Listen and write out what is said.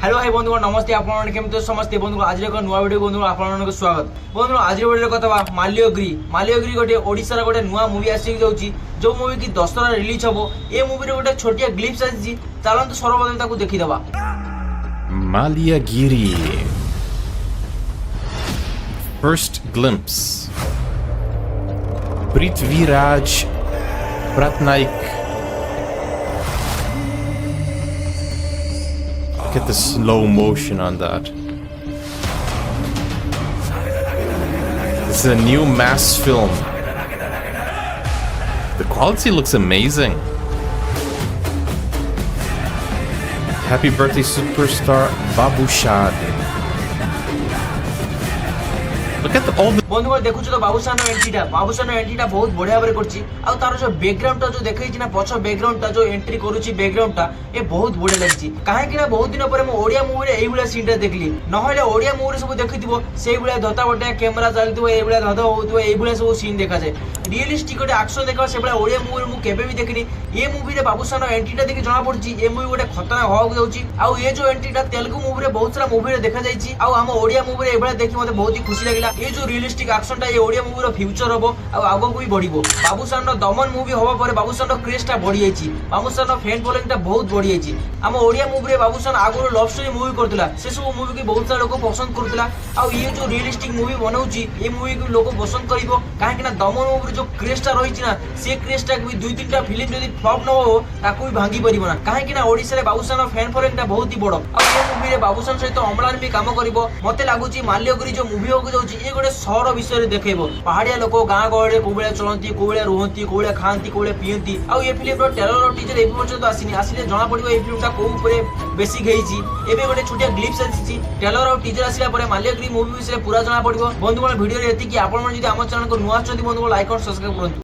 Hello hi बंधुगण नमस्ते आपन केमते समस्ते बंधुगण आज एक नुआ वीडियो बंधुगण आपन स्वागत बंधुगण आज वीडियो कथा माल्यगिरी गोटे ओडिसा गोटे नुआ मूवी आसी जाउची जो मूवी की दशहरा रिलीज हबो ए मूवी रे गोटे छोटिया ग्लिप्स आसी चलंतु सर्वप्रथम ताकू देखि देबा। Malyagiri. First glimpse. Prithviraj Pratnaik. Get the slow motion on that. This is a new mass film. The quality looks amazing. Happy birthday, superstar Babushaan. Look at all the बंधुगण देखु तो बाबूशान एंट्रीटा बहुत बढ़िया भाବରେ करछि आ तार जो बैकग्राउंड टा जो देखै छी ना पछ बैकग्राउंड टा जो एंट्री करूछि बैकग्राउंड टा ए बहुत बढ़िया लागछि काहे कि ना बहुत दिन पर म ओडिया मूवी रे एई बुला सीन टा देखली न होले ओडिया मूवी रे सब देखिथिबो सेई बुला धता बटे कैमरा चलतिबो एई बुला धता होउतिबो एई बुला सब सीन देखा जाय रियलिस्टिक गोटे एक्शन देखा से बुला ओडिया मूवी रे मु केबे भी देखिनी ए मूवी रे बाबूशान एंट्रीटा देखि जणा पड़छि ए मूवी गोटे खतरनाक होउ जाउछि आ ए जो एंट्रीटा तेलुगु मूवी रे बहुत सारा मूवी रे देखा जायछि आ हम ओडिया मूवी रे ए बुला देखि मते बहुत ही खुशी लागिला ए जो रियलिस्टिक एक्शन टा ए ओडिया मूवी रो फ्यूचर हबो आ आगो को भी बढ़िबो बाबूशान रो दमन मूवी होबा परे बाबूशान रो क्रेज टा बढ़ि जायछि बाबूशान रो फैन फॉलोइंग टा बहुत बढ़ि जायछि हम ओडिया मूवी रे बाबूशान आगो लव स्टोरी मूवी करथिला से सब मूवी के बहुत सारा लोग पसंद करथिला आ ये जो रियलिस्टिक मूवी बनाउछि ए मूवी को लोग पसंद करिवो काहे कि ना दमन मूवी जो क्रेज टा रहिछि ना से क्रेज टा भी दुई तीनटा फिल्म जदी फ्लॉप न हो ताकू भी भांगी परिबो ना काहे कि ना ओडिसा रे बाबूशान रो फैन फॉलोइंग टा बहुत ही बडो आ ये मूवी रे बाबूशान सहित अमलान भी काम करिवो मते लागुछि माल्यगिरी जो मूवी हो जाउछि ए गोटे शहर विषय रे देखेबो पहाड़िया लोक गाँ गहले कोबेला चलती कोबेला रुहंती कोबेला खाती कोबेला पियंती आ ये फिल्म रो ट्रेलर और टीजर एबे पर्यंत आसीनी आसीले जना पड़िबो ए फिल्म टा को ऊपर बेसी घेइची एबे गोटे छोटिया ग्लिप्स आसीची ट्रेलर और टीजर आसिला परे माल्यगिरी मूवी विषय पूरा जना पड़िबो बंधुगण वीडियो रे एति कि आपन मन जदी हमर चैनल को नुआ चंदी बंधुगण लाइक और सब्सक्राइब करंतु।